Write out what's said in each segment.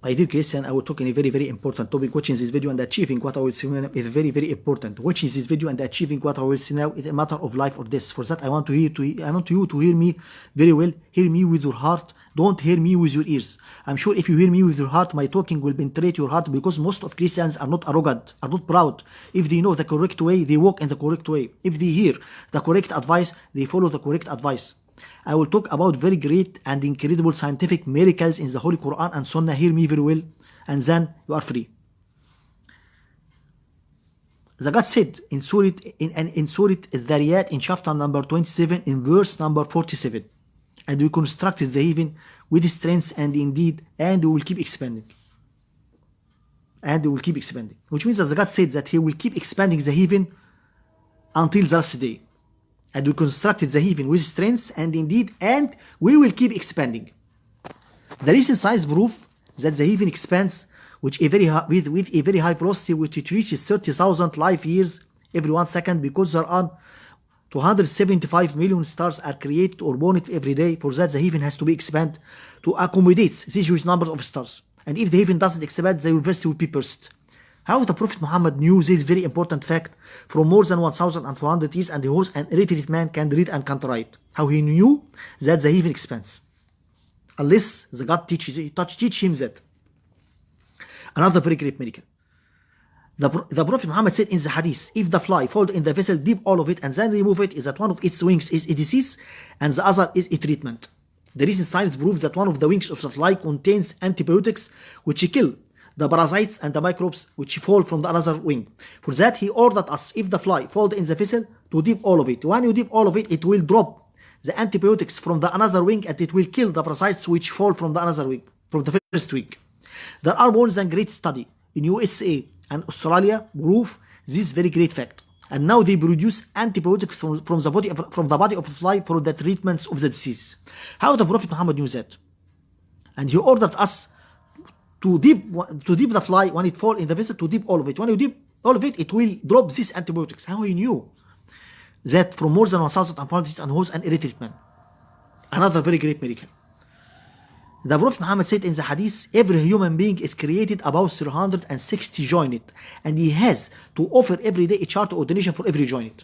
My dear Christian, I will talk in a very, very important topic. Watching this video and achieving what I will see now is very, very important. Watching this video and achieving what I will see now is a matter of life or death. For that, I want you to hear me very well. Hear me with your heart. Don't hear me with your ears. I'm sure if you hear me with your heart, my talking will penetrate your heart, because most of Christians are not arrogant, are not proud. If they know the correct way, they walk in the correct way. If they hear the correct advice, they follow the correct advice. I will talk about very great and incredible scientific miracles in the Holy Quran and Sunnah. Hear me very well, and then you are free. The God said in Surah eltharyat in chapter number 27 in verse number 47, and we constructed the heaven with strength and indeed, and we will keep expanding. And we will keep expanding. Which means that the God said that He will keep expanding the heaven until the last day. And we constructed the heaven with strength and indeed, and we will keep expanding. The recent science proof that the heaven expands with a very high velocity, which it reaches 30,000 light years every 1 second, because there are 275 million stars are created or born every day. For that, the heaven has to be expanded to accommodate these huge numbers of stars. And if the heaven doesn't expand, the universe will be burst. How the Prophet Muhammad knew this very important fact from more than 1,400 years, and he was an illiterate man, can read and can't write. How he knew that the heaven expands, unless the God teach him that. Another very great miracle. The Prophet Muhammad said in the hadith, if the fly falls in the vessel, dip all of it and then remove it, is that one of its wings is a disease and the other is a treatment. The recent science proves that one of the wings of the fly contains antibiotics which kill the parasites and the microbes which fall from the other wing. For that, he ordered us, if the fly falls in the vessel, to dip all of it. When you dip all of it, it will drop the antibiotics from the another wing, and it will kill the parasites which fall from the another wing, from the first wing. There are more than great study in USA and Australia prove this very great fact. And now they produce antibiotics from the body of the fly for the treatments of the disease. How the Prophet Muhammad knew that? And he ordered us to dip the fly when it falls in the vessel, to dip all of it. When you dip all of it, it will drop these antibiotics. How he knew that from more than 1,400 years and was an illiterate man? Another very great miracle. The Prophet Muhammad said in the hadith, every human being is created about 360 jointed, and he has to offer every day a chart or donation for every joint.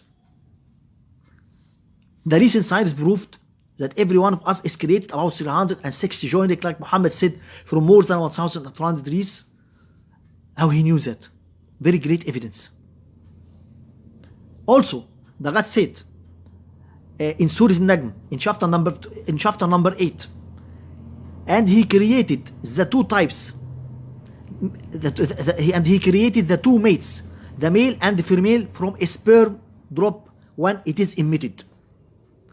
The recent science proved that every one of us is created about 360 jointed, like Muhammad said, from more than 1,400 years. How he knew that? Very great evidence. Also, the God said in Surah Al-Najm, in chapter number 8, and He created the two types, and He created the two mates, the male and the female, from a sperm drop when it is emitted.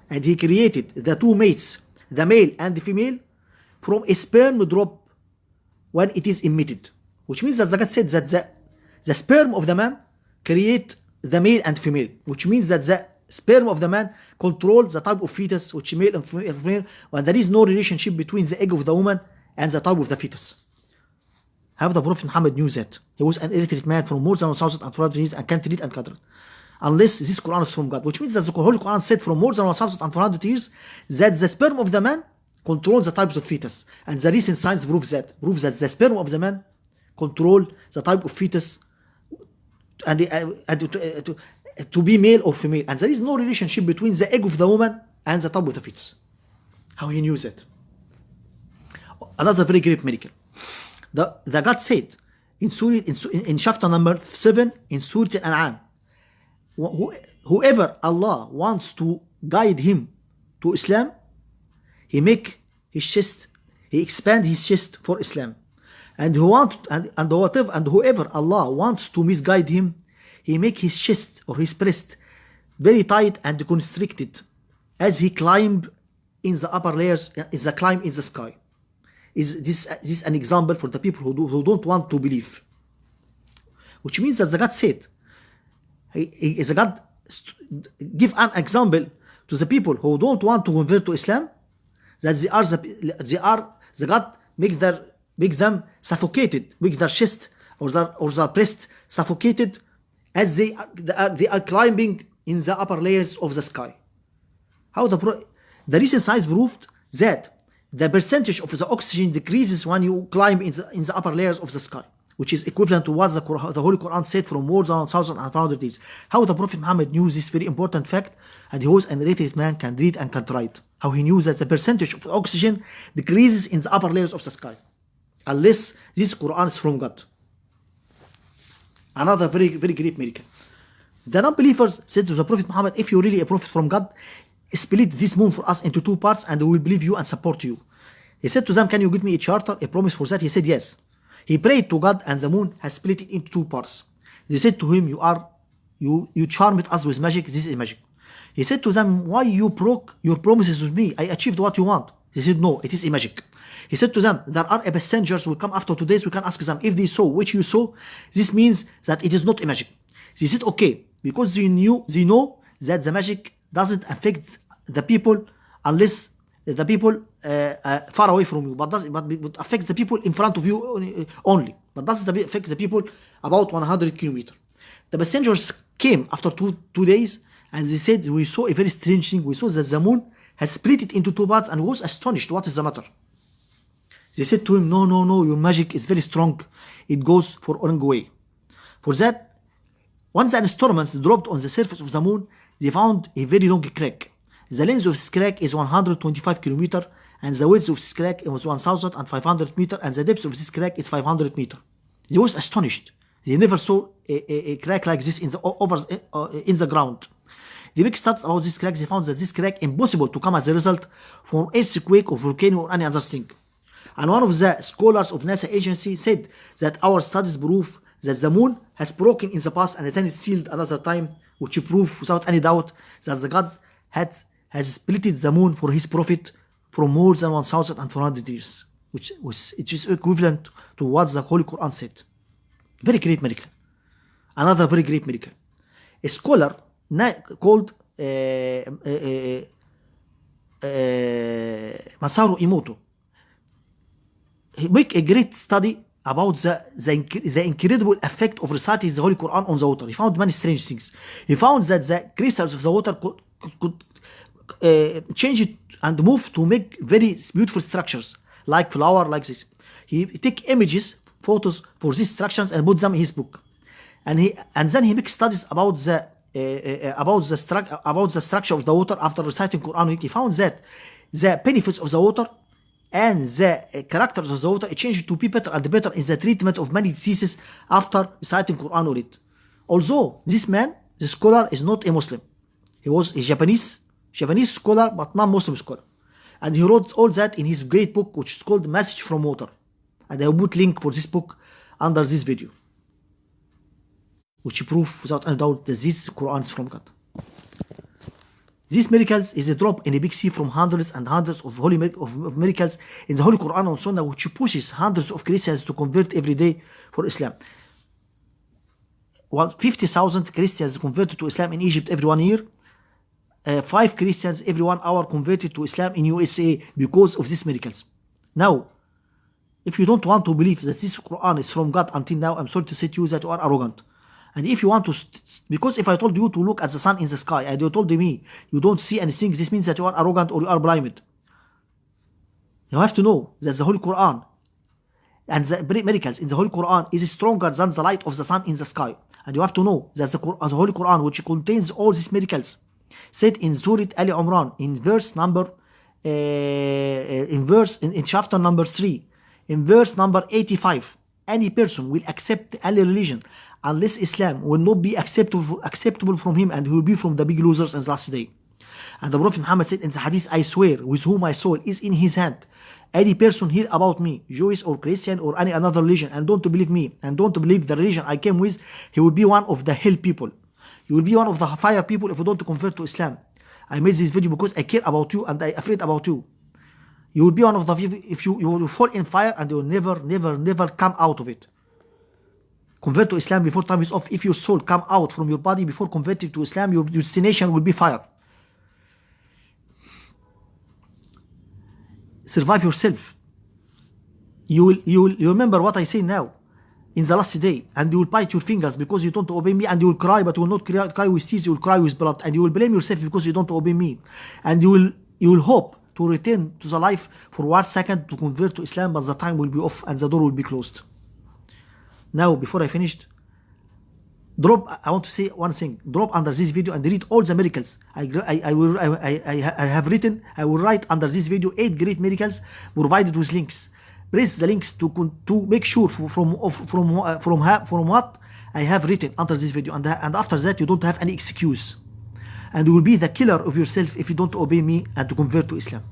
And He created the two mates, the male and the female, from a sperm drop when it is emitted. Which means that the God said that the sperm of the man create the male and female. Which means that the sperm of the man controls the type of fetus, which male and female, and there is no relationship between the egg of the woman and the type of the fetus. How the Prophet Muhammad knew that? He was an illiterate man from more than 1,400 years and can't read and can't write. Unless this Quran is from God, which means that the Holy Quran said from more than 1,400 years that the sperm of the man controls the types of fetus, and the recent science proves that the sperm of the man control the type of fetus and to be male or female, and there is no relationship between the egg of the woman and the type of the fetus. How he knew that? Another very great miracle. The God said in chapter number 7 in Surah Al-An'am, whoever Allah wants to guide him to Islam, He make his chest, He expand his chest for Islam. And whoever Allah wants to misguide him, He make his chest or his breast very tight and constricted as he climb in the upper layers, is the climb in the sky. Is this an example for the people who don't want to believe? Which means that the God said, is a God give an example to the people who don't want to convert to Islam, that the God make them suffocated, make their chest or their breast suffocated as they are climbing in the upper layers of the sky. How the recent science proved that the percentage of the oxygen decreases when you climb in the upper layers of the sky, which is equivalent to what the Holy Quran said from more than 1,500 years. How the Prophet Muhammad knew this very important fact, and he was an illiterate man, can read and can write. How he knew that the percentage of oxygen decreases in the upper layers of the sky, unless this Quran is from God. Another very, very great miracle. The non-believers said to the Prophet Muhammad, if you're really a prophet from God, split this moon for us into two parts and we will believe you and support you. He said to them, can you give me a charter, a promise for that? He said yes. He prayed to God and the moon has split it into two parts. They said to him, you charmed us with magic, this is magic. He said to them, why you broke your promises with me? I achieved what you want. He said, no, it is a magic. He said to them, there are passengers who will come after 2 days, we can ask them if they saw which you saw, this means that it is not a magic. They said, okay, because they know that the magic doesn't affect the people unless the people far away from you, but it affects the people in front of you only, but doesn't affect the people about 100 kilometers. The passengers came after two days and they said, we saw a very strange thing. We saw that the moon has split it into two parts and was astonished. What is the matter? They said to him, no, your magic is very strong. It goes for wrong way. For that, once the instruments dropped on the surface of the moon, they found a very long crack. The length of this crack is 125 kilometers, and the width of this crack was 1,500 meters, and the depth of this crack is 500 meters. They was astonished. They never saw a crack like this in the ground. They make studies about this crack. They found that this crack impossible to come as a result from earthquake or volcano or any other thing. And one of the scholars of NASA agency said that our studies prove that the moon has broken in the past and then it sealed another time, which prove without any doubt that the God has split the moon for his prophet from more than 1,400 years, which is equivalent to what the Holy Quran said. Very great miracle. Another very great miracle. A scholar called Masaru Emoto, he make a great study about the incredible effect of reciting the Holy Quran on the water. He found many strange things. He found that the crystals of the water could change it and move to make very beautiful structures, like flower, like this. He take images, photos for these structures and put them in his book. And then he makes studies about the structure of the water after reciting Quran. He found that the benefits of the water and the characters of the water changed to be better and better in the treatment of many diseases after reciting Quran on it. Although this man, the scholar, is not a Muslim. He was a Japanese scholar, but non-Muslim scholar. And he wrote all that in his great book, which is called Message from Water. And I will put link for this book under this video, which prove without any doubt that this Quran is from God. These miracles is a drop in a big sea from hundreds and hundreds of miracles in the Holy Quran and Sunnah, which pushes hundreds of Christians to convert every day for Islam. 50,000 Christians converted to Islam in Egypt every 1 year. 5 Christians every 1 hour converted to Islam in USA because of these miracles. Now, if you don't want to believe that this Quran is from God until now, I'm sorry to say to you that you are arrogant. And if you want to, because if I told you to look at the sun in the sky and you told me you don't see anything, this means that you are arrogant or you are blind. You have to know that the Holy Quran and the miracles in the Holy Quran is stronger than the light of the sun in the sky. And you have to know that the Holy Quran, which contains all these miracles, said in Surah Ali Imran, in chapter number 3, in verse number 85, any person will accept any religion unless Islam will not be acceptable from him, and he will be from the big losers in the last day. And the Prophet Muhammad said in the hadith, I swear with whom my soul is in his hand, any person hear about me, Jewish or Christian or any another religion, and don't believe me and don't believe the religion I came with, he will be one of the hell people. You will be one of the fire people if you don't convert to Islam. I made this video because I care about you and I afraid about you. You will be one of the people, if you will fall in fire and you will never come out of it. Convert to Islam before time is off. If your soul come out from your body before converting to Islam, your destination will be fire. Survive yourself. You remember what I say now in the last day, and you will bite your fingers because you don't obey me, and you will cry, but you will not cry with tears, you will cry with blood, and you will blame yourself because you don't obey me, and you will hope to return to the life for 1 second to convert to Islam, but the time will be off and the door will be closed. Now, before I finished, I want to say one thing. Drop under this video and read all the miracles. I have written, I will write under this video 8 great miracles provided with links. Press the links to make sure from what I have written under this video, and after that you don't have any excuse, and you will be the killer of yourself if you don't obey me and to convert to Islam.